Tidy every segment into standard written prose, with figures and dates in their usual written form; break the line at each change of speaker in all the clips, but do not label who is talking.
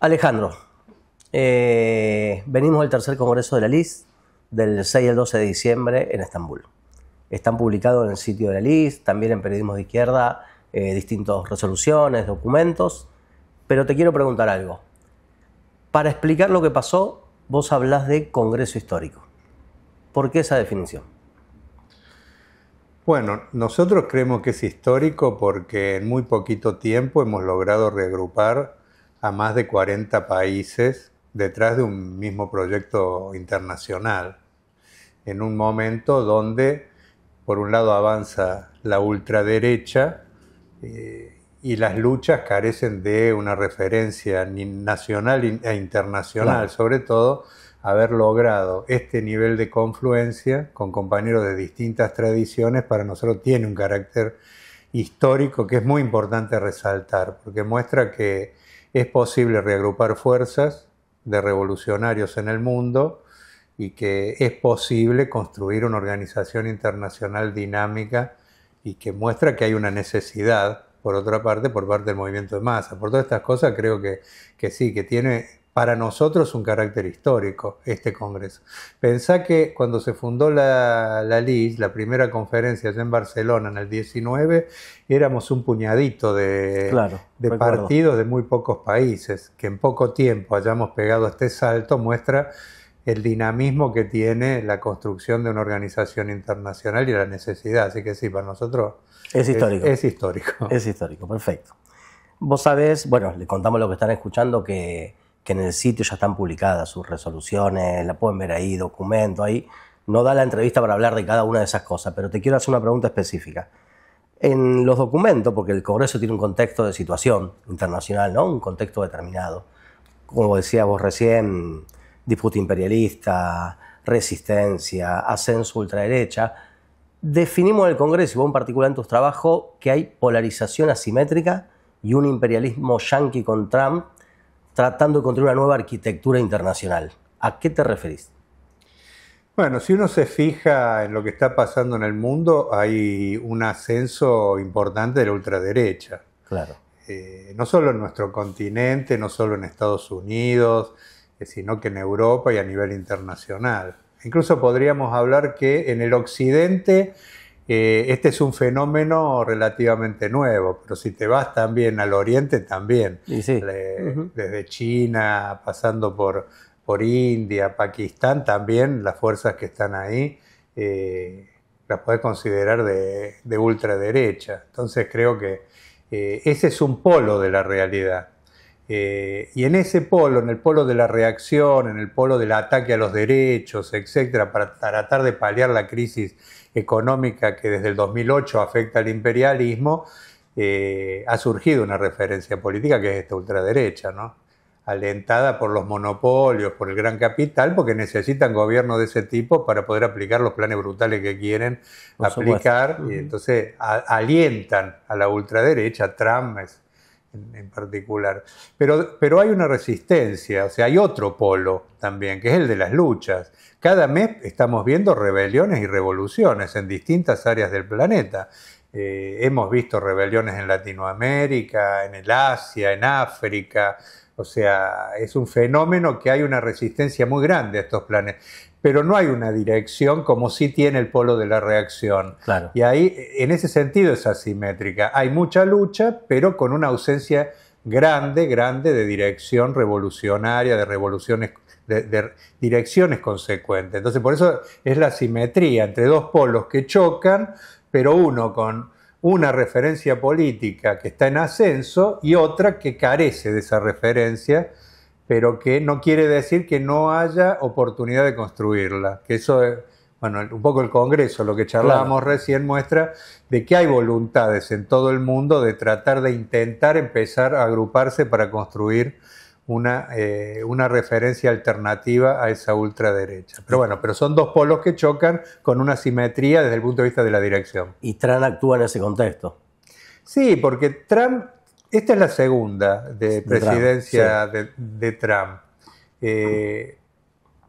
Alejandro, venimos del tercer congreso de la LIS del 6 al 12 de diciembre en Estambul. Están publicados en el sitio de la LIS, también en Periodismo de Izquierda, distintas resoluciones, documentos. Pero te quiero preguntar algo. Para explicar lo que pasó, vos hablás de congreso histórico. ¿Por qué esa definición?
Bueno, nosotros creemos que es histórico porque en muy poquito tiempo hemos logrado reagrupar a más de 40 países detrás de un mismo proyecto internacional, en un momento donde, por un lado, avanza la ultraderecha y las luchas carecen de una referencia ni nacional e internacional, claro. Sobre todo, haber logrado este nivel de confluencia con compañeros de distintas tradiciones para nosotros tiene un carácter histórico que es muy importante resaltar, porque muestra que es posible reagrupar fuerzas de revolucionarios en el mundo y que es posible construir una organización internacional dinámica y que muestra que hay una necesidad, por otra parte, por parte del movimiento de masa. Por todas estas cosas creo que sí, que tiene para nosotros un carácter histórico este congreso. Pensá que cuando se fundó la LIS, la primera conferencia allá en Barcelona en el 19, éramos un puñadito de partidos de muy pocos países. Que en poco tiempo hayamos pegado este salto muestra el dinamismo que tiene la construcción de una organización internacional y la necesidad. Así que sí, para nosotros
es histórico.
Es histórico.
Es histórico, perfecto. Vos sabés, bueno, le contamos a los que están escuchando que en el sitio ya están publicadas sus resoluciones, la pueden ver ahí, documento ahí. No da la entrevista para hablar de cada una de esas cosas, pero te quiero hacer una pregunta específica. En los documentos, porque el Congreso tiene un contexto de situación internacional, ¿no? Un contexto determinado. Como decías vos recién, disputa imperialista, resistencia, ascenso ultraderecha. Definimos en el Congreso, y vos en particular en tus trabajos, que hay polarización asimétrica y un imperialismo yanqui con Trump tratando de construir una nueva arquitectura internacional. ¿A qué te referís?
Bueno, si uno se fija en lo que está pasando en el mundo, hay un ascenso importante de la ultraderecha.
Claro.
No solo en nuestro continente, no solo en Estados Unidos, sino que en Europa y a nivel internacional. Incluso podríamos hablar que en el occidente este es un fenómeno relativamente nuevo, pero si te vas también al oriente también, sí. Desde China, pasando por India, Pakistán, también las fuerzas que están ahí las puedes considerar de ultraderecha. Entonces creo que ese es un polo de la realidad. Y en ese polo, en el polo de la reacción, en el polo del ataque a los derechos, etcétera, para tratar de paliar la crisis económica que desde el 2008 afecta al imperialismo, ha surgido una referencia política que es esta ultraderecha, ¿no? Alentada por los monopolios, por el gran capital, porque necesitan gobiernos de ese tipo para poder aplicar los planes brutales que quieren aplicar, y entonces alientan a la ultraderecha, Trump en particular. Pero hay una resistencia, o sea, hay otro polo también, que es el de las luchas. Cada mes estamos viendo rebeliones y revoluciones en distintas áreas del planeta. Hemos visto rebeliones en Latinoamérica, en el Asia, en África. O sea, es un fenómeno que hay una resistencia muy grande a estos planes. Pero no hay una dirección como sí tiene el polo de la reacción. Claro. Y ahí, en ese sentido, es asimétrica. Hay mucha lucha, pero con una ausencia grande de dirección revolucionaria, de revoluciones, de direcciones consecuentes. Entonces, por eso es la asimetría entre dos polos que chocan, pero uno con una referencia política que está en ascenso y otra que carece de esa referencia, pero que no quiere decir que no haya oportunidad de construirla. Que eso es, bueno, un poco el Congreso, lo que charlábamos recién, muestra de que hay voluntades en todo el mundo de tratar de intentar empezar a agruparse para construir una referencia alternativa a esa ultraderecha. Pero bueno, pero son dos polos que chocan con una simetría desde el punto de vista de la dirección.
¿Y Trump actúa en ese contexto?
Sí, porque Trump, esta es la segunda presidencia de Trump.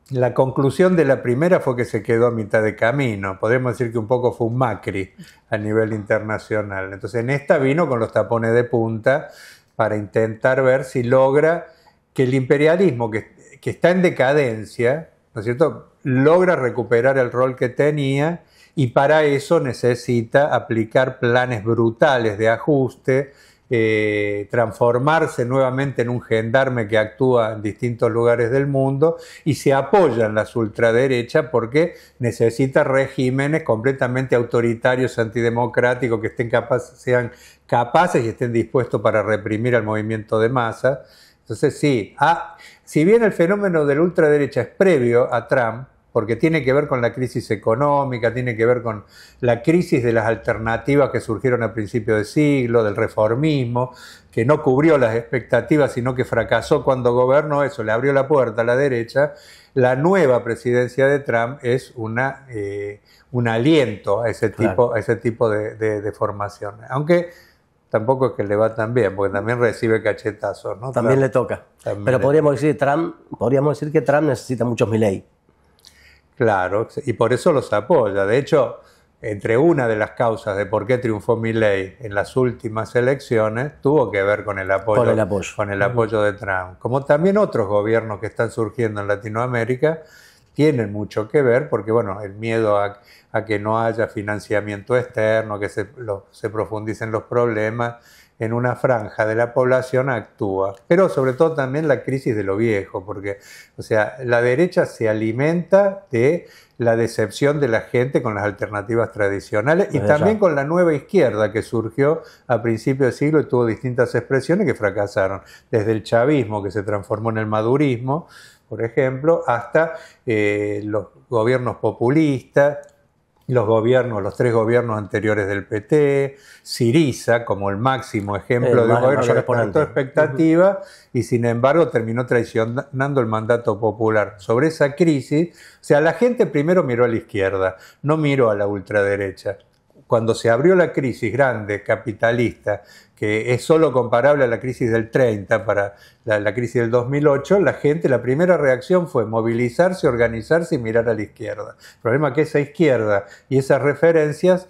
La conclusión de la primera fue que se quedó a mitad de camino. Podemos decir que un poco fue un Macri a nivel internacional. Entonces en esta vino con los tapones de punta para intentar ver si logra que el imperialismo que está en decadencia, ¿no es cierto?, logra recuperar el rol que tenía y para eso necesita aplicar planes brutales de ajuste, transformarse nuevamente en un gendarme que actúa en distintos lugares del mundo y se apoya en las ultraderechas porque necesita regímenes completamente autoritarios, antidemocráticos, que sean capaces y estén dispuestos para reprimir al movimiento de masa. Entonces sí, si bien el fenómeno de la ultraderecha es previo a Trump, porque tiene que ver con la crisis económica, tiene que ver con la crisis de las alternativas que surgieron a principios de siglo, del reformismo, que no cubrió las expectativas, sino que fracasó cuando gobernó, eso le abrió la puerta a la derecha. La nueva presidencia de Trump es un aliento a ese tipo de formación. Aunque tampoco es que le va tan bien, porque también recibe cachetazos, ¿no?
También le toca. Pero podríamos decir que Trump necesita muchos Milei.
Claro, y por eso los apoya. De hecho, entre una de las causas de por qué triunfó Milei en las últimas elecciones tuvo que ver con el apoyo de Trump. Como también otros gobiernos que están surgiendo en Latinoamérica tienen mucho que ver, porque bueno, el miedo a que no haya financiamiento externo, que se profundicen los problemas en una franja de la población actúa. Pero sobre todo también la crisis de lo viejo, porque o sea, la derecha se alimenta de la decepción de la gente con las alternativas tradicionales y también con la nueva izquierda que surgió a principios de siglo y tuvo distintas expresiones que fracasaron, desde el chavismo que se transformó en el madurismo, por ejemplo, hasta los gobiernos populistas, los 3 gobiernos anteriores del PT, Syriza como el máximo ejemplo de un gobierno que despertó expectativa y sin embargo terminó traicionando el mandato popular. Sobre esa crisis, o sea, la gente primero miró a la izquierda, no miró a la ultraderecha. Cuando se abrió la crisis grande, capitalista, que es solo comparable a la crisis del 30 para la crisis del 2008, la primera reacción fue movilizarse, organizarse y mirar a la izquierda. El problema es que esa izquierda y esas referencias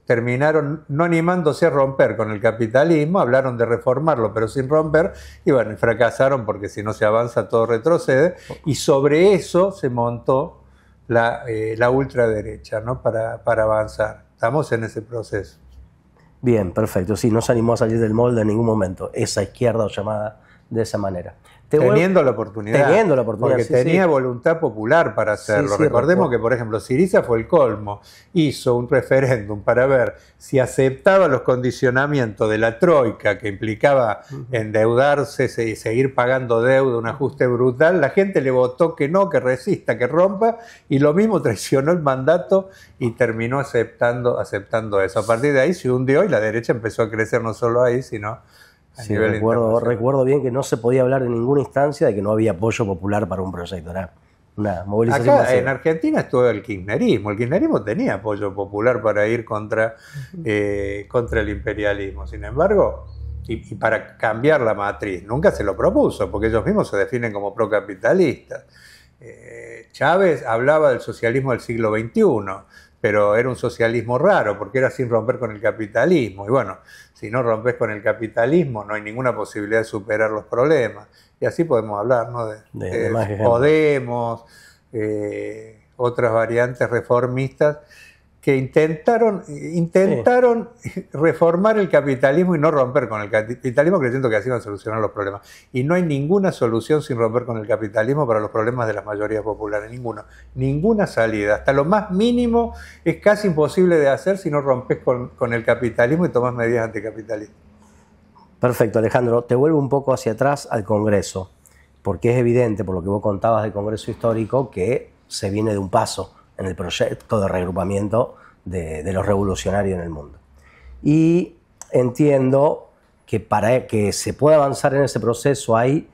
terminaron no animándose a romper con el capitalismo, hablaron de reformarlo pero sin romper, y bueno, fracasaron porque si no se avanza todo retrocede, y sobre eso se montó la ultraderecha, ¿no? para avanzar. Estamos en ese proceso.
Bien, perfecto. Sí, no se animó a salir del molde en ningún momento, esa izquierda llamada de esa manera.
Teniendo la oportunidad. Porque
sí,
tenía voluntad popular para hacerlo.
Sí,
Recordemos que, por ejemplo, Syriza fue el colmo. Hizo un referéndum para ver si aceptaba los condicionamientos de la troika, que implicaba endeudarse y seguir pagando deuda, un ajuste brutal. La gente le votó que no, que resista, que rompa, y lo mismo traicionó el mandato y terminó aceptando eso. A partir de ahí se hundió y la derecha empezó a crecer no solo ahí, sino
sí, recuerdo bien que no se podía hablar en ninguna instancia de que no había apoyo popular para un proyecto. Era una movilización
acá
masiva.
En Argentina estuvo el kirchnerismo. El kirchnerismo tenía apoyo popular para ir contra el imperialismo. Sin embargo, y para cambiar la matriz, nunca se lo propuso, porque ellos mismos se definen como procapitalistas. Chávez hablaba del socialismo del siglo XXI, pero era un socialismo raro, porque era sin romper con el capitalismo. Y bueno, si no rompes con el capitalismo, no hay ninguna posibilidad de superar los problemas. Y así podemos hablar, ¿no? de Podemos, otras variantes reformistas que intentaron reformar el capitalismo y no romper con el capitalismo, creyendo que así iban a solucionar los problemas. Y no hay ninguna solución sin romper con el capitalismo para los problemas de las mayorías populares, ninguna salida. Hasta lo más mínimo es casi imposible de hacer si no rompes con el capitalismo y tomas medidas anticapitalistas.
Perfecto, Alejandro. Te vuelvo un poco hacia atrás al Congreso, porque es evidente, por lo que vos contabas del Congreso Histórico, que se viene de un paso en el proyecto de reagrupamiento de los revolucionarios en el mundo. Y entiendo que para que se pueda avanzar en ese proceso hay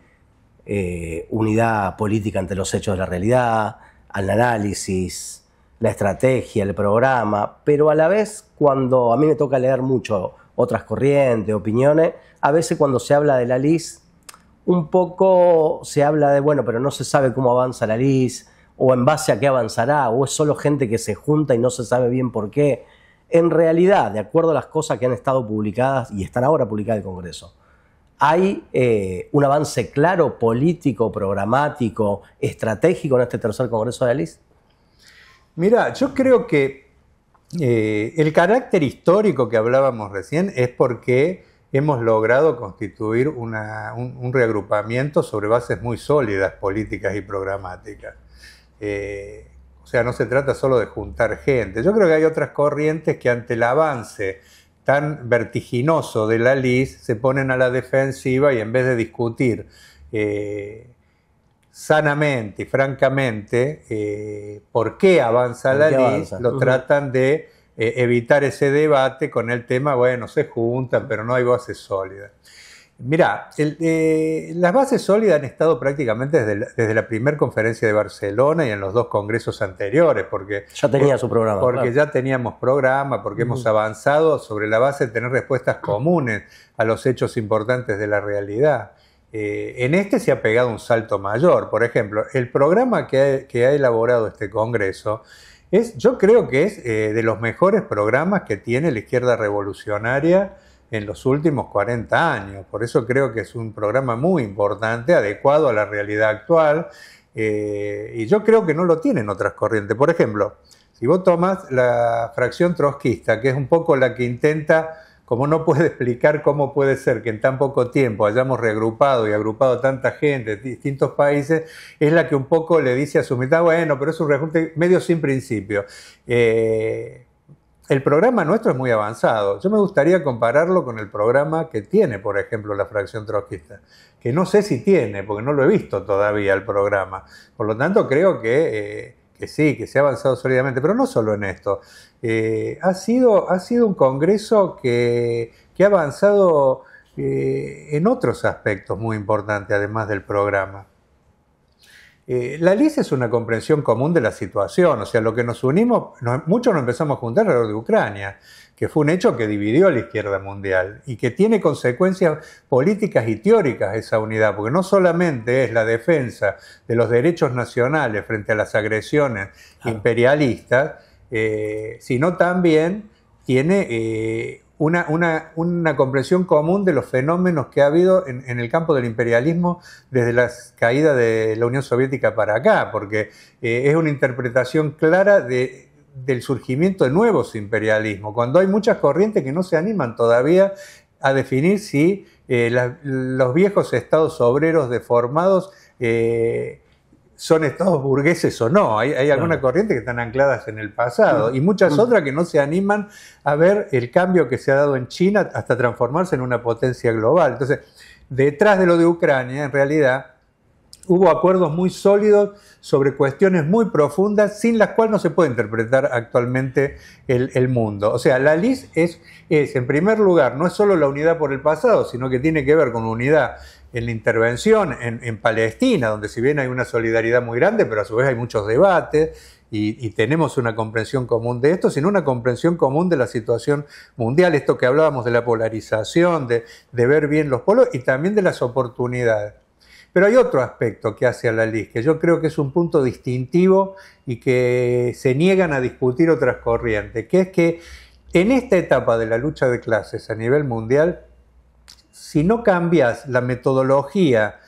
unidad política ante los hechos de la realidad, al análisis, la estrategia, el programa, pero a la vez, cuando a mí me toca leer mucho otras corrientes, opiniones, a veces cuando se habla de la LIS, un poco se habla de, bueno, pero no se sabe cómo avanza la LIS, o en base a qué avanzará, o es solo gente que se junta y no se sabe bien por qué. En realidad, de acuerdo a las cosas que han estado publicadas y están ahora publicadas en el Congreso, ¿hay un avance claro, político, programático, estratégico en este tercer Congreso de la LIS?
Mira, yo creo que el carácter histórico que hablábamos recién es porque hemos logrado constituir un reagrupamiento sobre bases muy sólidas, políticas y programáticas. O sea, no se trata solo de juntar gente. Yo creo que hay otras corrientes que ante el avance tan vertiginoso de la LIS se ponen a la defensiva y en vez de discutir sanamente y francamente por qué avanza la LIS, lo tratan de evitar ese debate con el tema, bueno, se juntan, pero no hay bases sólidas. Mirá, las bases sólidas han estado prácticamente desde la primera conferencia de Barcelona y en los dos congresos anteriores, porque
ya tenía su programa.
Porque ya teníamos programa, porque hemos avanzado sobre la base de tener respuestas comunes a los hechos importantes de la realidad. En este se ha pegado un salto mayor. Por ejemplo, el programa que ha elaborado este congreso yo creo que es de los mejores programas que tiene la izquierda revolucionaria en los últimos 40 años. Por eso creo que es un programa muy importante, adecuado a la realidad actual, y yo creo que no lo tienen otras corrientes. Por ejemplo, si vos tomás la fracción trotskista, que es un poco la que intenta, como no puede explicar cómo puede ser que en tan poco tiempo hayamos reagrupado y agrupado tanta gente de distintos países, es la que un poco le dice a su mitad, bueno, pero es un reajuste medio sin principio. El programa nuestro es muy avanzado. Yo me gustaría compararlo con el programa que tiene, por ejemplo, la fracción trotskista, que no sé si tiene, porque no lo he visto todavía el programa. Por lo tanto, creo que sí, que se ha avanzado sólidamente, pero no solo en esto. Ha sido un congreso que ha avanzado en otros aspectos muy importantes, además del programa. La LIS es una comprensión común de la situación, o sea, lo que nos unimos, muchos nos empezamos a juntar alrededor de Ucrania, que fue un hecho que dividió a la izquierda mundial y que tiene consecuencias políticas y teóricas esa unidad, porque no solamente es la defensa de los derechos nacionales frente a las agresiones imperialistas, sino también tiene una comprensión común de los fenómenos que ha habido en el campo del imperialismo desde la caída de la Unión Soviética para acá, porque es una interpretación clara del surgimiento de nuevos imperialismos, cuando hay muchas corrientes que no se animan todavía a definir si los viejos estados obreros deformados son estados burgueses o no. Hay algunas corrientes que están ancladas en el pasado y muchas otras que no se animan a ver el cambio que se ha dado en China hasta transformarse en una potencia global. Entonces, detrás de lo de Ucrania, en realidad, hubo acuerdos muy sólidos sobre cuestiones muy profundas sin las cuales no se puede interpretar actualmente el mundo. O sea, la LIS es, en primer lugar, no es solo la unidad por el pasado, sino que tiene que ver con unidad en la intervención en Palestina, donde si bien hay una solidaridad muy grande, pero a su vez hay muchos debates y tenemos una comprensión común de esto, sino una comprensión común de la situación mundial, esto que hablábamos de la polarización, de ver bien los polos y también de las oportunidades. Pero hay otro aspecto que hace a la LIS, que yo creo que es un punto distintivo y que se niegan a discutir otras corrientes, que es que en esta etapa de la lucha de clases a nivel mundial, si no cambias la metodología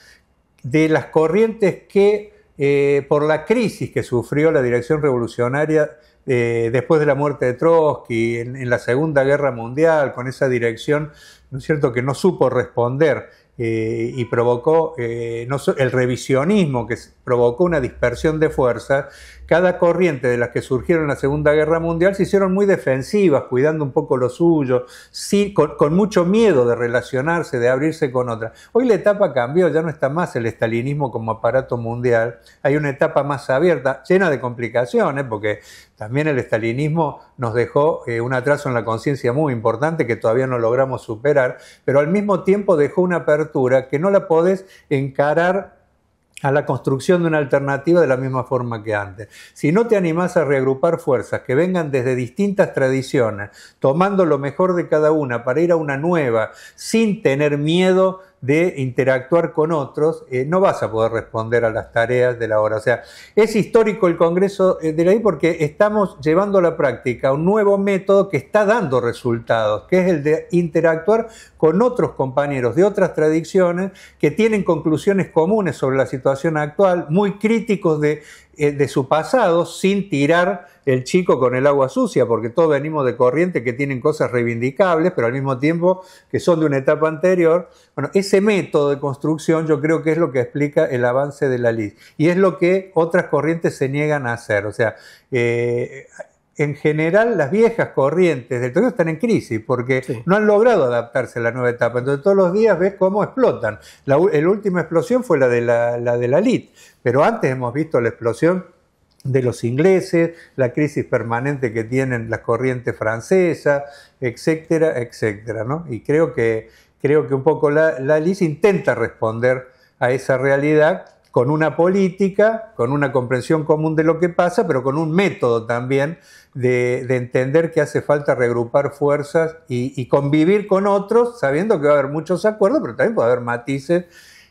de las corrientes que, por la crisis que sufrió la dirección revolucionaria después de la muerte de Trotsky, en la Segunda Guerra Mundial, con esa dirección, ¿no es cierto?, que no supo responder y provocó el revisionismo, que provocó una dispersión de fuerzas. Cada corriente de las que surgieron en la Segunda Guerra Mundial se hicieron muy defensivas, cuidando un poco lo suyo, sí, con mucho miedo de relacionarse, de abrirse con otras. Hoy la etapa cambió, ya no está más el estalinismo como aparato mundial, hay una etapa más abierta, llena de complicaciones, porque también el estalinismo nos dejó un atraso en la conciencia muy importante que todavía no logramos superar, pero al mismo tiempo dejó una apertura que no la podés encarar a la construcción de una alternativa de la misma forma que antes. Si no te animás a reagrupar fuerzas que vengan desde distintas tradiciones, tomando lo mejor de cada una para ir a una nueva, sin tener miedo de interactuar con otros, no vas a poder responder a las tareas de la hora. O sea, es histórico el Congreso de la I porque estamos llevando a la práctica un nuevo método que está dando resultados, que es el de interactuar con otros compañeros de otras tradiciones que tienen conclusiones comunes sobre la situación actual, muy críticos de su pasado, sin tirar el chico con el agua sucia, porque todos venimos de corrientes que tienen cosas reivindicables, pero al mismo tiempo que son de una etapa anterior. Bueno, ese método de construcción yo creo que es lo que explica el avance de la LIS, y es lo que otras corrientes se niegan a hacer. O sea, en general las viejas corrientes del trotskismo están en crisis porque no han logrado adaptarse a la nueva etapa. Entonces todos los días ves cómo explotan. La última explosión fue la de la LIT, pero antes hemos visto la explosión de los ingleses, la crisis permanente que tienen las corrientes francesas, etcétera, etcétera, ¿no? Y creo que un poco la LIS intenta responder a esa realidad con una política, con una comprensión común de lo que pasa, pero con un método también de entender que hace falta reagrupar fuerzas y convivir con otros, sabiendo que va a haber muchos acuerdos, pero también puede haber matices.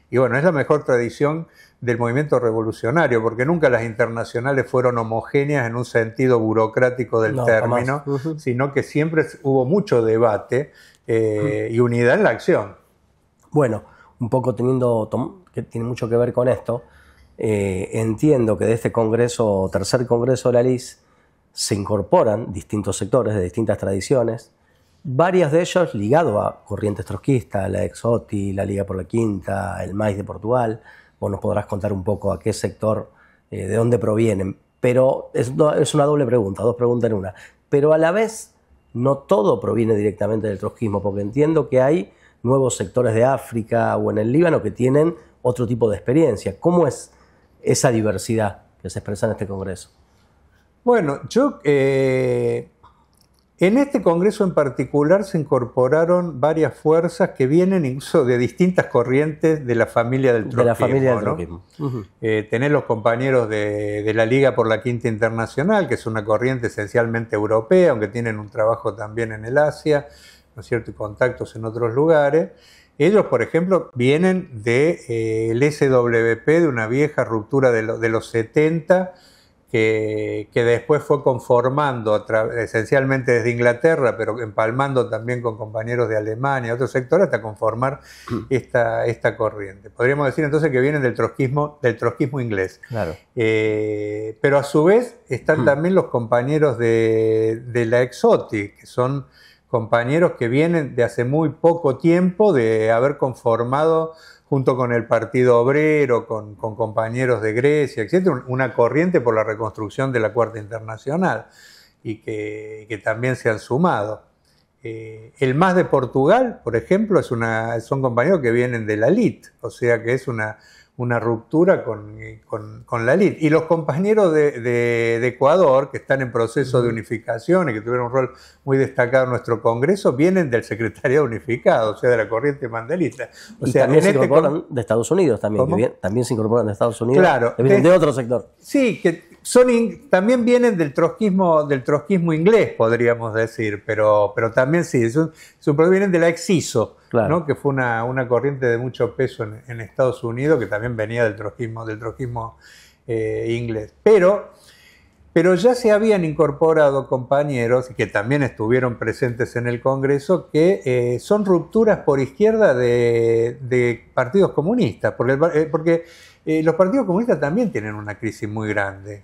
Y bueno, es la mejor tradición del movimiento revolucionario, porque nunca las internacionales fueron homogéneas en un sentido burocrático del término, sino que siempre hubo mucho debate y unidad en la acción.
Bueno, un poco que tiene mucho que ver con esto, entiendo que de este congreso, tercer congreso de la LIS, se incorporan distintos sectores de distintas tradiciones, varias de ellos ligados a corrientes trotskistas, la Exoti, la Liga por la Quinta, el MAIS de Portugal. Vos nos podrás contar un poco a qué sector, de dónde provienen, pero es una doble pregunta, dos preguntas en una. Pero a la vez, no todo proviene directamente del trotskismo, porque entiendo que hay nuevos sectores de África o en el Líbano que tienen otro tipo de experiencia. ¿Cómo es esa diversidad que se expresa en este congreso?
Bueno, en este congreso en particular se incorporaron varias fuerzas que vienen incluso de distintas corrientes de la familia del trotskismo. De la familia del trotskismo. Tenés los compañeros de la Liga por la Quinta Internacional, que es una corriente esencialmente europea, aunque tienen un trabajo también en el Asia, ¿no es cierto?, y contactos en otros lugares. Ellos, por ejemplo, vienen del SWP, de una vieja ruptura de los 70, que después fue conformando esencialmente desde Inglaterra, pero empalmando también con compañeros de Alemania, otros sectores, hasta conformar esta corriente. Podríamos decir entonces que vienen del trotskismo inglés. Claro. Pero a su vez están también los compañeros de la Exoti, que son compañeros que vienen de hace muy poco tiempo de haber conformado junto con el Partido Obrero, con compañeros de Grecia, etc., una corriente por la reconstrucción de la Cuarta Internacional, y que también se han sumado. El MAS de Portugal, por ejemplo, son compañeros que vienen de la LIT, o sea que es una ruptura con la LIT. Y los compañeros de Ecuador, que están en proceso de unificación y que tuvieron un rol muy destacado en nuestro Congreso, vienen del Secretariado Unificado, o sea, de la corriente mandelista. O sea,
también se incorporan de Estados Unidos, también se incorporan de Estados Unidos,
claro,
vienen de otro sector.
Sí, que también vienen del trotskismo inglés, podríamos decir, pero también sí, vienen de la Exiso, claro, ¿no?, que fue una corriente de mucho peso en Estados Unidos, que también venía del trotskismo inglés. Pero ya se habían incorporado compañeros que también estuvieron presentes en el Congreso, que son rupturas por izquierda de partidos comunistas, porque los partidos comunistas también tienen una crisis muy grande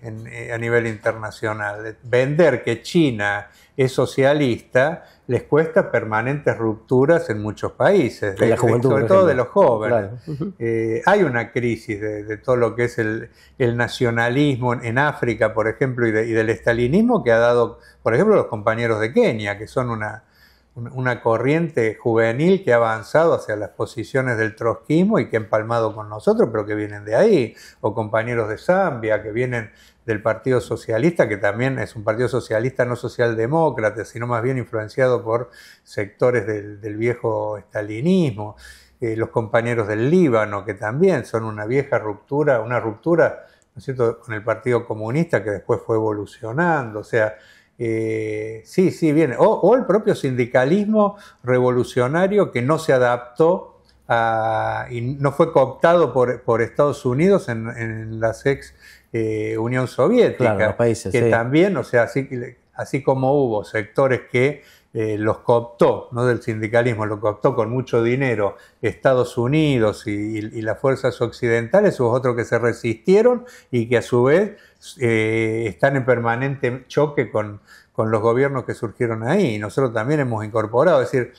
a nivel internacional. Vender que China es socialista les cuesta permanentes rupturas en muchos países, sobre todo de los jóvenes. Claro. Hay una crisis de todo lo que es el nacionalismo en África, por ejemplo, y del estalinismo, que ha dado, por ejemplo, los compañeros de Kenia, que son una corriente juvenil que ha avanzado hacia las posiciones del trotskismo y que ha empalmado con nosotros, pero que vienen de ahí, o compañeros de Zambia, que vienen del Partido Socialista, que también es un partido socialista no socialdemócrata, sino más bien influenciado por sectores del viejo estalinismo. Los compañeros del Líbano, que también son una vieja ruptura, ¿no es cierto?, con el Partido Comunista, que después fue evolucionando. O sea, sí, viene. O el propio sindicalismo revolucionario, que no se adaptó y no fue cooptado por Estados Unidos en las ex Unión Soviética,
claro, los países,
que
sí.
También, o sea, así como hubo sectores que los cooptó, ¿no? Del sindicalismo, lo cooptó con mucho dinero Estados Unidos y las fuerzas occidentales, hubo otros que se resistieron y que a su vez están en permanente choque con los gobiernos que surgieron ahí. Y nosotros también hemos incorporado, es decir,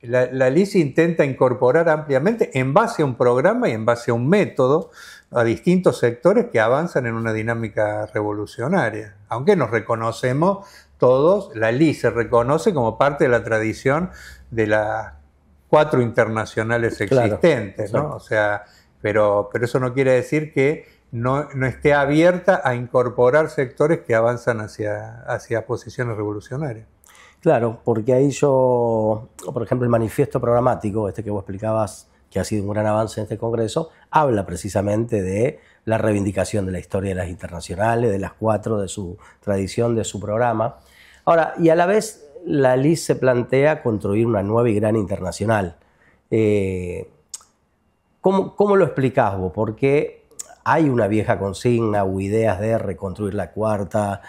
la LIS intenta incorporar ampliamente en base a un programa y en base a un método a distintos sectores que avanzan en una dinámica revolucionaria. Aunque nos reconocemos todos, la LIS se reconoce como parte de la tradición de las 4 internacionales existentes,
claro,
¿no? O sea, pero eso no quiere decir que no esté abierta a incorporar sectores que avanzan hacia posiciones revolucionarias.
Claro, porque ahí yo, por ejemplo, el manifiesto programático, este que vos explicabas, que ha sido un gran avance en este Congreso, habla precisamente de la reivindicación de la historia de las internacionales, de las 4, de su tradición, de su programa. Ahora, y a la vez la LIS se plantea construir una nueva y gran internacional. ¿Cómo lo explicás vos? Porque hay una vieja consigna o ideas de reconstruir la cuarta,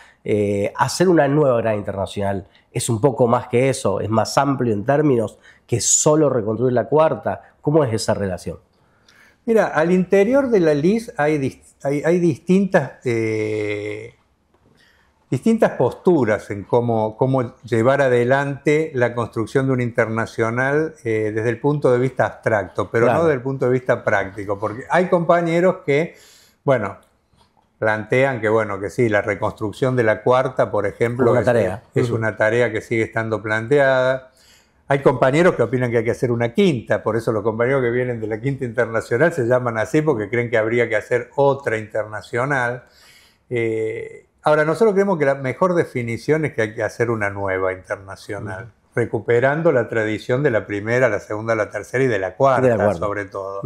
hacer una nueva gran internacional. ¿Es un poco más que eso? ¿Es más amplio en términos que solo reconstruir la cuarta? ¿Cómo es esa relación?
Mira, al interior de la LIS hay distintas posturas en cómo llevar adelante la construcción de un internacional desde el punto de vista abstracto, pero
claro,
no desde el punto de vista práctico, porque hay compañeros que, bueno, plantean que sí, la reconstrucción de la cuarta, por ejemplo, es una tarea que sigue estando planteada. Hay compañeros que opinan que hay que hacer una quinta, por eso los compañeros que vienen de la quinta internacional se llaman así porque creen que habría que hacer otra internacional. Ahora, nosotros creemos que la mejor definición es que hay que hacer una nueva internacional, recuperando la tradición de la primera, la segunda, la tercera y de la cuarta, sobre todo.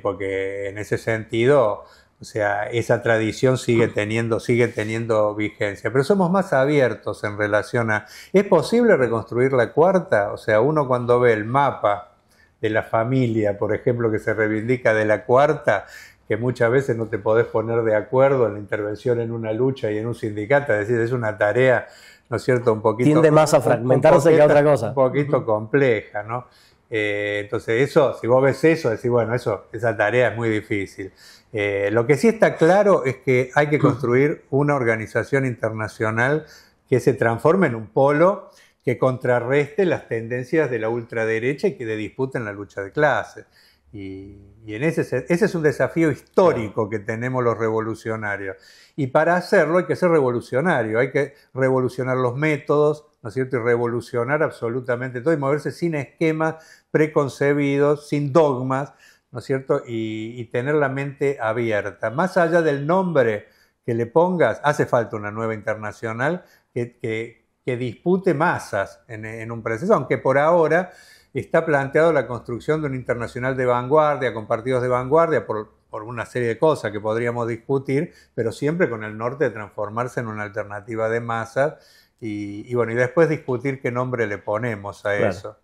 Porque en ese sentido, o sea, esa tradición sigue teniendo vigencia. Pero somos más abiertos en relación a... ¿Es posible reconstruir la cuarta? O sea, uno cuando ve el mapa de la familia, por ejemplo, que se reivindica de la cuarta, que muchas veces no te podés poner de acuerdo en la intervención en una lucha y en un sindicato, es decir, es una tarea, ¿no es cierto?, un poquito...
Tiende más a fragmentarse que a otra cosa.
Un poquito compleja, ¿no? Entonces, eso, si vos ves eso, decís, bueno, esa tarea es muy difícil. Lo que sí está claro es que hay que construir una organización internacional que se transforme en un polo que contrarreste las tendencias de la ultraderecha y que de disputa en la lucha de clases. Y ese es un desafío histórico que tenemos los revolucionarios. Y para hacerlo hay que ser revolucionario, hay que revolucionar los métodos, ¿no es cierto? Y revolucionar absolutamente todo y moverse sin esquemas preconcebidos, sin dogmas, ¿no es cierto? Y tener la mente abierta. Más allá del nombre que le pongas, hace falta una nueva internacional que dispute masas en un proceso, aunque por ahora está planteado la construcción de una internacional de vanguardia, con partidos de vanguardia, por una serie de cosas que podríamos discutir, pero siempre con el norte de transformarse en una alternativa de masas y después discutir qué nombre le ponemos a eso.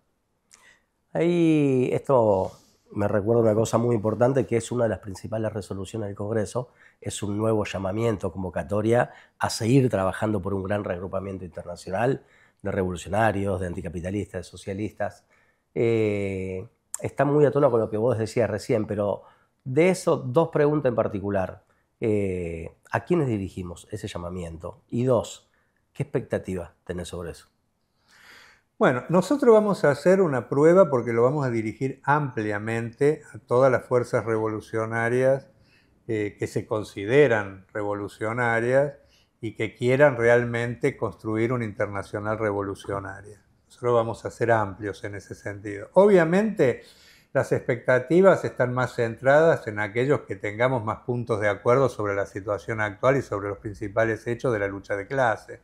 Ahí esto me recuerda una cosa muy importante, que es una de las principales resoluciones del Congreso, es un nuevo llamamiento, convocatoria a seguir trabajando por un gran reagrupamiento internacional de revolucionarios, de anticapitalistas, de socialistas. Está muy a tono con lo que vos decías recién, pero de eso, 2 preguntas en particular. ¿A quiénes dirigimos ese llamamiento? Y 2, ¿qué expectativas tenés sobre eso?
Bueno, nosotros vamos a hacer una prueba porque lo vamos a dirigir ampliamente a todas las fuerzas revolucionarias que se consideran revolucionarias y que quieran realmente construir una internacional revolucionaria. Nosotros vamos a ser amplios en ese sentido. Obviamente, las expectativas están más centradas en aquellos que tengamos más puntos de acuerdo sobre la situación actual y sobre los principales hechos de la lucha de clase.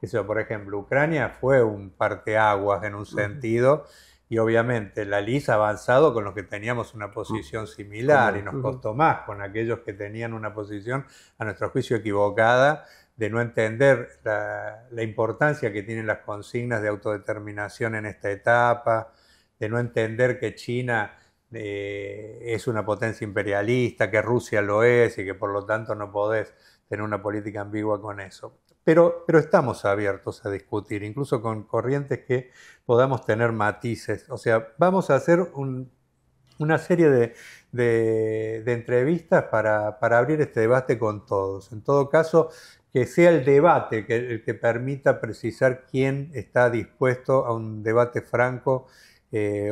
Eso, por ejemplo, Ucrania fue un parteaguas en un sentido y obviamente la LIS ha avanzado con los que teníamos una posición similar y nos costó más con aquellos que tenían una posición, a nuestro juicio, equivocada, de no entender la importancia que tienen las consignas de autodeterminación en esta etapa, de no entender que China es una potencia imperialista, que Rusia lo es y que por lo tanto no podés tener una política ambigua con eso. Pero estamos abiertos a discutir, incluso con corrientes que podamos tener matices. O sea, vamos a hacer una serie de entrevistas para abrir este debate con todos. En todo caso, que sea el debate el que permita precisar quién está dispuesto a un debate franco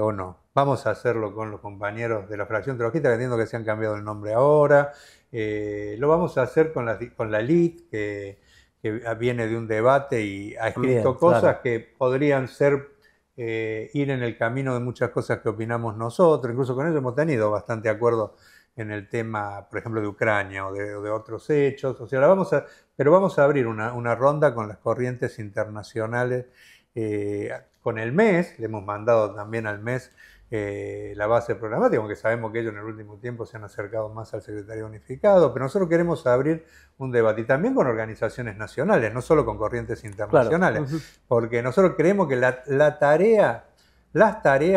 o no. Vamos a hacerlo con los compañeros de la fracción trotskista, que entiendo que se han cambiado el nombre ahora. Lo vamos a hacer con la LIT, que viene de un debate y ha escrito cosas claro, que podrían ser ir en el camino de muchas cosas que opinamos nosotros. Incluso con ellos hemos tenido bastante acuerdo en el tema, por ejemplo, de Ucrania o de otros hechos. O sea, pero vamos a abrir una ronda con las corrientes internacionales. Con el MES, le hemos mandado también al MES la base programática, aunque sabemos que ellos en el último tiempo se han acercado más al secretario unificado, pero nosotros queremos abrir un debate y también con organizaciones nacionales, no solo con corrientes internacionales, claro, porque nosotros creemos que las tareas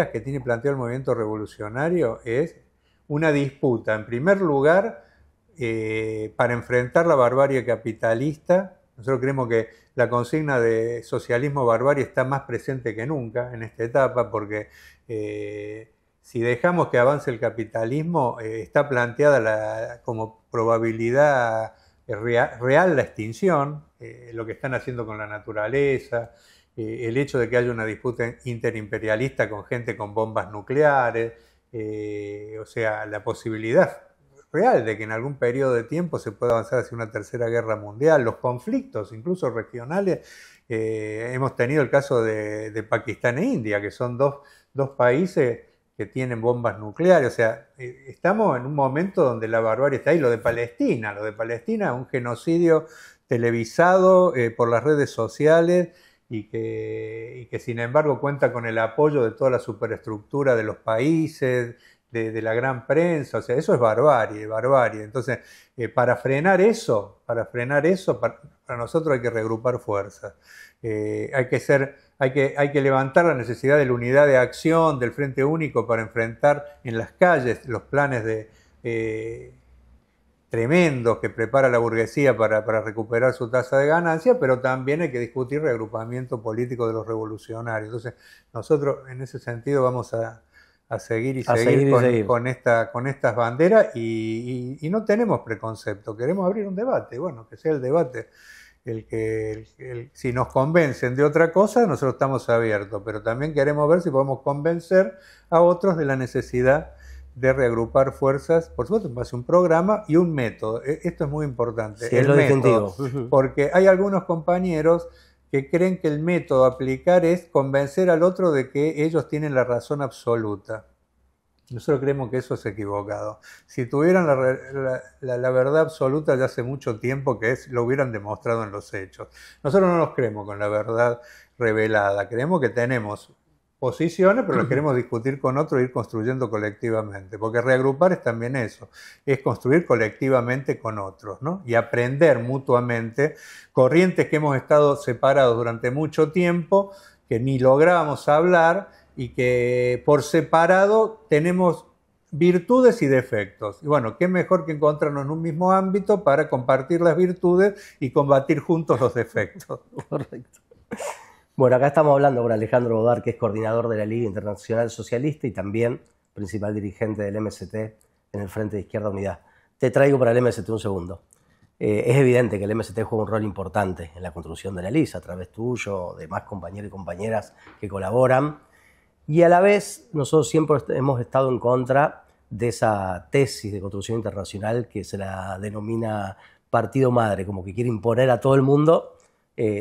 que tiene planteado el movimiento revolucionario es una disputa, en primer lugar, para enfrentar la barbarie capitalista. Nosotros creemos que la consigna de socialismo-barbarie está más presente que nunca en esta etapa, porque si dejamos que avance el capitalismo, está planteada como probabilidad real la extinción, lo que están haciendo con la naturaleza, el hecho de que haya una disputa interimperialista con gente con bombas nucleares, o sea, la posibilidad real de que en algún periodo de tiempo se pueda avanzar hacia una tercera guerra mundial, los conflictos, incluso regionales. Hemos tenido el caso de Pakistán e India, que son dos países que tienen bombas nucleares. O sea, estamos en un momento donde la barbarie está ahí. Lo de Palestina, un genocidio televisado por las redes sociales y que sin embargo cuenta con el apoyo de toda la superestructura de los países, de la gran prensa. O sea, eso es barbarie. Entonces, para frenar eso, para nosotros hay que regrupar fuerzas. Hay que levantar la necesidad de la unidad de acción, del Frente Único, para enfrentar en las calles los planes tremendos que prepara la burguesía para recuperar su tasa de ganancia, pero también hay que discutir reagrupamiento político de los revolucionarios. Entonces, nosotros en ese sentido vamos a seguir con estas banderas y no tenemos preconcepto, queremos abrir un debate, bueno, que sea el debate si nos convencen de otra cosa, nosotros estamos abiertos, pero también queremos ver si podemos convencer a otros de la necesidad de reagrupar fuerzas, por supuesto, en base a un programa y un método. Esto es muy importante,
sí, el método,
porque hay algunos compañeros que creen que el método a aplicar es convencer al otro de que ellos tienen la razón absoluta. Nosotros creemos que eso es equivocado. Si tuvieran la verdad absoluta ya hace mucho tiempo lo hubieran demostrado en los hechos. Nosotros no nos creemos con la verdad revelada. Creemos que tenemos posiciones, pero las queremos discutir con otros e ir construyendo colectivamente. Porque reagrupar es también eso, es construir colectivamente con otros, ¿no? Y aprender mutuamente corrientes que hemos estado separados durante mucho tiempo, que ni lográbamos hablar, y que por separado tenemos virtudes y defectos. Y bueno, qué mejor que encontrarnos en un mismo ámbito para compartir las virtudes y combatir juntos los defectos.
Correcto. Bueno, acá estamos hablando con Alejandro Bodar, que es coordinador de la Liga Internacional Socialista y también principal dirigente del MST en el Frente de Izquierda Unidad. Te traigo para el MST un segundo. Es evidente que el MST juega un rol importante en la construcción de la LIS, a través tuyo, de más compañeros y compañeras que colaboran. Y a la vez, nosotros siempre hemos estado en contra de esa tesis de construcción internacional que se la denomina partido madre, como que quiere imponer a todo el mundo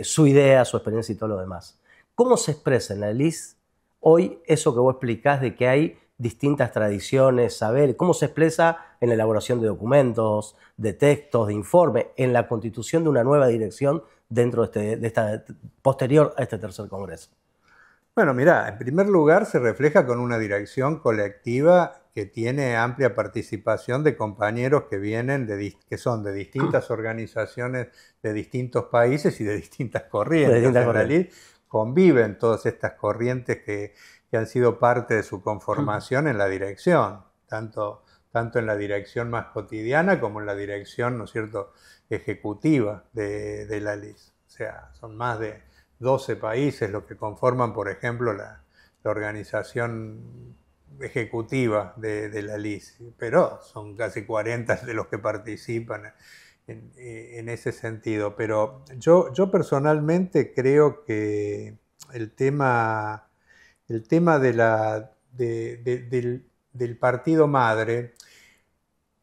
su idea, su experiencia y todo lo demás. ¿Cómo se expresa en la LIS hoy eso que vos explicás de que hay distintas tradiciones, saber? ¿Cómo se expresa en la elaboración de documentos, de textos, de informes, en la constitución de una nueva dirección dentro de esta posterior a este tercer congreso?
Bueno, mirá, en primer lugar se refleja con una dirección colectiva que tiene amplia participación de compañeros que vienen que son de distintas organizaciones, de distintos países y de distintas corrientes. En la LIS conviven todas estas corrientes que que han sido parte de su conformación en la dirección, tanto en la dirección más cotidiana como en la dirección, ¿no es cierto?, ejecutiva de la LIS. O sea, son más de 12 países los que conforman, por ejemplo, la organización ejecutiva de la LIS, pero son casi 40 de los que participan en ese sentido. Pero yo personalmente creo que el tema del partido madre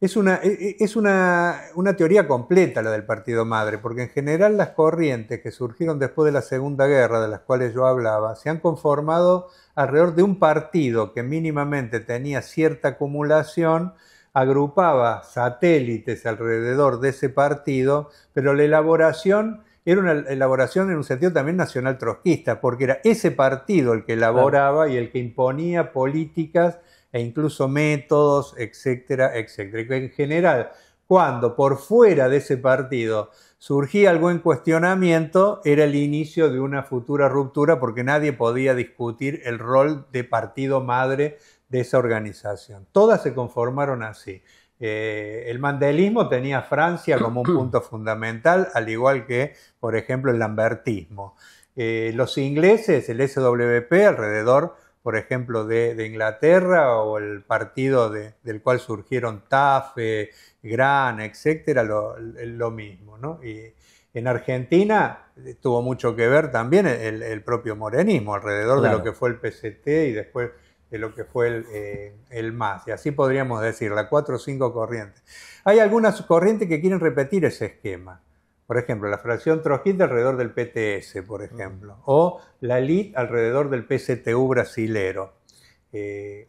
es una teoría completa, la del partido madre, porque en general las corrientes que surgieron después de la Segunda Guerra, de las cuales yo hablaba, se han conformado alrededor de un partido que mínimamente tenía cierta acumulación, agrupaba satélites alrededor de ese partido, pero la elaboración era una elaboración en un sentido también nacional trotskista, porque era ese partido el que elaboraba y el que imponía políticas e incluso métodos, etcétera, etcétera. Y en general, cuando por fuera de ese partido surgía algún cuestionamiento, era el inicio de una futura ruptura porque nadie podía discutir el rol de partido madre de esa organización. Todas se conformaron así. El mandelismo tenía a Francia como un punto fundamental, al igual que, por ejemplo, el lambertismo. Los ingleses, el SWP, alrededor, por ejemplo, de Inglaterra, o el partido del cual surgieron Tafe, Gran, etcétera, lo mismo, ¿no? Y en Argentina tuvo mucho que ver también el propio morenismo, alrededor de lo que fue el PCT y después de lo que fue el MAS. Y así podríamos decir, las 4 o 5 corrientes. Hay algunas corrientes que quieren repetir ese esquema. Por ejemplo, la fracción trotskista alrededor del PTS, por ejemplo. O la elite alrededor del PCTU brasilero.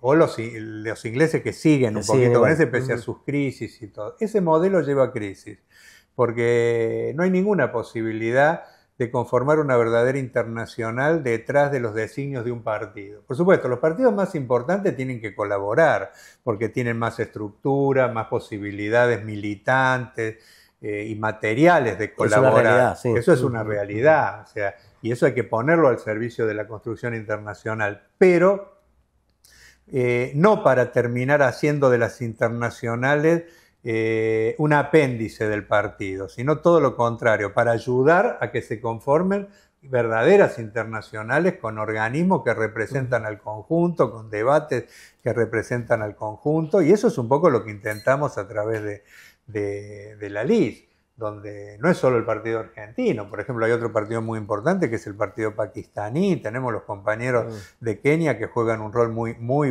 O los ingleses que siguen un poquito con ese, pese a sus crisis y todo. Ese modelo lleva a crisis, porque no hay ninguna posibilidad de conformar una verdadera internacional detrás de los designios de un partido. Por supuesto, los partidos más importantes tienen que colaborar, porque tienen más estructura, más posibilidades militantes y materiales de colaborar.
Es una realidad, sí.
Eso es una realidad, o sea, y eso hay que ponerlo al servicio de la construcción internacional, pero no para terminar haciendo de las internacionales un apéndice del partido, sino todo lo contrario, para ayudar a que se conformen verdaderas internacionales con organismos que representan al conjunto, con debates que representan al conjunto, y eso es un poco lo que intentamos a través de la LIS, donde no es solo el partido argentino. Por ejemplo, hay otro partido muy importante que es el partido pakistaní. Tenemos los compañeros de Kenia que juegan un rol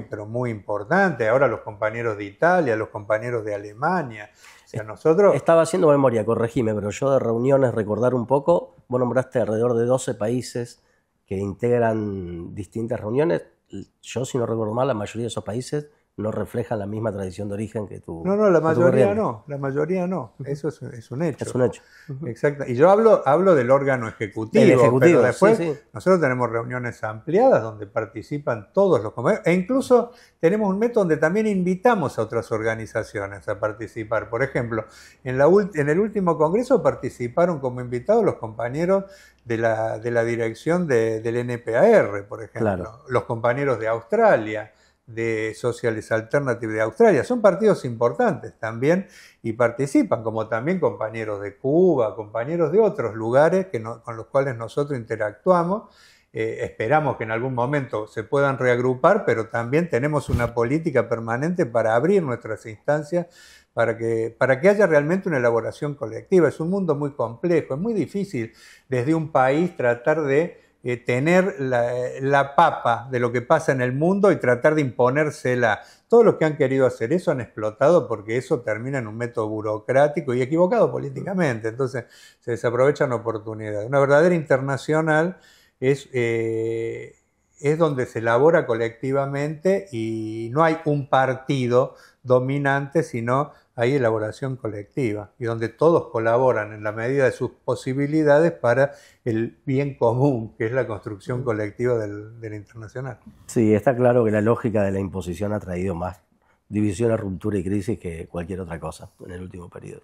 pero muy importante. Ahora los compañeros de Italia, los compañeros de Alemania. O sea, nosotros...
Estaba haciendo memoria, corregime, pero yo de reuniones, recordar un poco, vos nombraste alrededor de 12 países que integran distintas reuniones. Yo, si no recuerdo mal, la mayoría de esos países no reflejan la misma tradición de origen que tú.
No, la mayoría no. Eso es un hecho.
Es un hecho.
Exacto. Y yo hablo del órgano ejecutivo.
El ejecutivo,
pero después
sí.
Nosotros tenemos reuniones ampliadas donde participan todos los compañeros, e incluso tenemos un método donde también invitamos a otras organizaciones a participar. Por ejemplo, en el último congreso participaron como invitados los compañeros de la dirección del NPAR, por ejemplo, claro. Los compañeros de Australia, de Socialist Alternative de Australia. Son partidos importantes también y participan, como también compañeros de Cuba, compañeros de otros lugares con los cuales nosotros interactuamos. Esperamos que en algún momento se puedan reagrupar, pero también tenemos una política permanente para abrir nuestras instancias para que haya realmente una elaboración colectiva. Es un mundo muy complejo, es muy difícil desde un país tratar de tener la papa de lo que pasa en el mundo y tratar de imponérsela. Todos los que han querido hacer eso han explotado porque eso termina en un método burocrático y equivocado políticamente. Entonces se desaprovechan oportunidades. Una verdadera internacional es donde se elabora colectivamente y no hay un partido dominante, sino hay elaboración colectiva y donde todos colaboran en la medida de sus posibilidades para el bien común, que es la construcción colectiva de la internacional.
Sí, está claro que la lógica de la imposición ha traído más división, ruptura y crisis que cualquier otra cosa en el último periodo.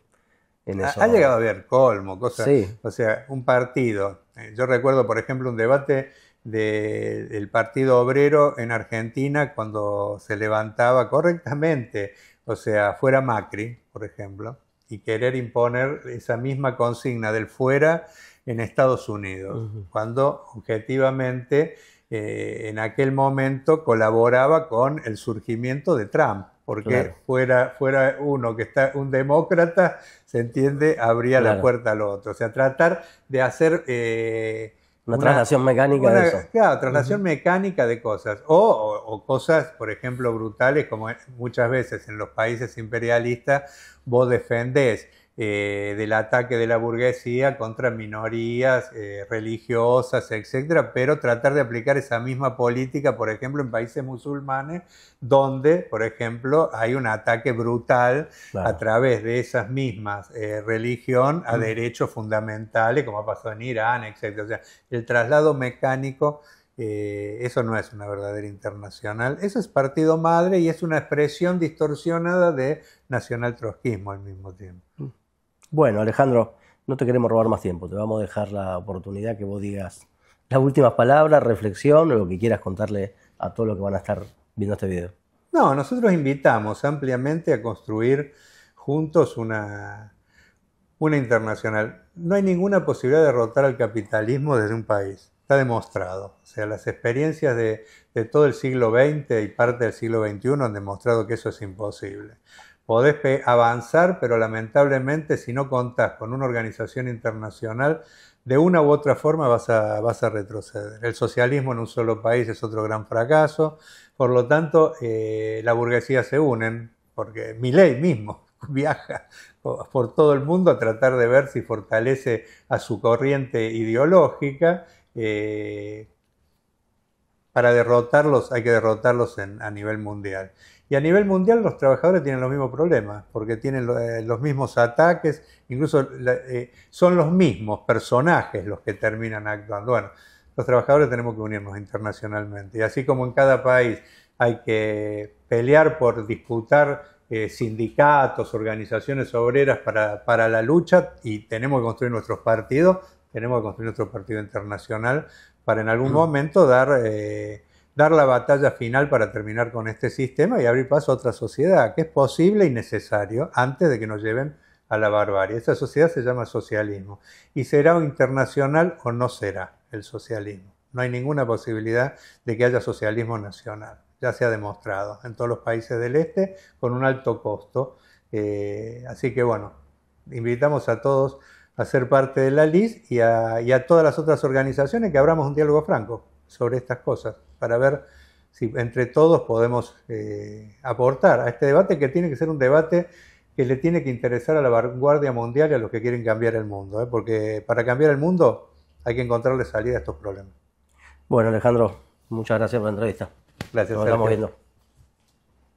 Ha llegado a haber colmo, cosas,
sí.
O sea, un partido. Yo recuerdo, por ejemplo, un debate del Partido Obrero en Argentina cuando se levantaba correctamente, o sea, fuera Macri, por ejemplo, y querer imponer esa misma consigna del fuera en Estados Unidos, cuando objetivamente en aquel momento colaboraba con el surgimiento de Trump, porque fuera uno que está un demócrata, se entiende, abría la puerta al otro. O sea, tratar de hacer
una traslación mecánica de eso.
Claro, traslación mecánica de cosas. O cosas, por ejemplo, brutales, como muchas veces en los países imperialistas vos defendés del ataque de la burguesía contra minorías religiosas, etcétera, pero tratar de aplicar esa misma política, por ejemplo, en países musulmanes, donde, por ejemplo, hay un ataque brutal a través de esas mismas religión a derechos fundamentales, como ha pasado en Irán, etcétera. O sea, el traslado mecánico, eso no es una verdadera internacional, eso es partido madre y es una expresión distorsionada de nacional-trotskismo al mismo tiempo.
Bueno, Alejandro, no te queremos robar más tiempo, te vamos a dejar la oportunidad que vos digas las últimas palabras, reflexión o lo que quieras contarle a todos los que van a estar viendo este video.
No, nosotros invitamos ampliamente a construir juntos una internacional. No hay ninguna posibilidad de derrotar al capitalismo desde un país, está demostrado. O sea, las experiencias de todo el siglo XX y parte del siglo XXI han demostrado que eso es imposible. Podés avanzar, pero lamentablemente si no contás con una organización internacional, de una u otra forma vas a retroceder. El socialismo en un solo país es otro gran fracaso, por lo tanto la burguesía se unen, porque Milei mismo viaja por todo el mundo a tratar de ver si fortalece a su corriente ideológica. Para derrotarlos hay que derrotarlos a nivel mundial. Y a nivel mundial los trabajadores tienen los mismos problemas, porque tienen los mismos ataques, incluso son los mismos personajes los que terminan actuando. Bueno, los trabajadores tenemos que unirnos internacionalmente. Y así como en cada país hay que pelear por disputar sindicatos, organizaciones obreras para la lucha, y tenemos que construir nuestros partidos, tenemos que construir nuestro partido internacional para en algún momento dar la batalla final para terminar con este sistema y abrir paso a otra sociedad, que es posible y necesario antes de que nos lleven a la barbarie. Esa sociedad se llama socialismo. Y será internacional o no será el socialismo. No hay ninguna posibilidad de que haya socialismo nacional. Ya se ha demostrado en todos los países del este con un alto costo. Así que bueno, invitamos a todos a ser parte de la LIS y a todas las otras organizaciones que abramos un diálogo franco sobre estas cosas, para ver si entre todos podemos aportar a este debate, que tiene que ser un debate que le tiene que interesar a la vanguardia mundial y a los que quieren cambiar el mundo, porque para cambiar el mundo hay que encontrarle salida a estos problemas.
Bueno, Alejandro, muchas gracias por la entrevista.
Gracias.
Nos estamos viendo.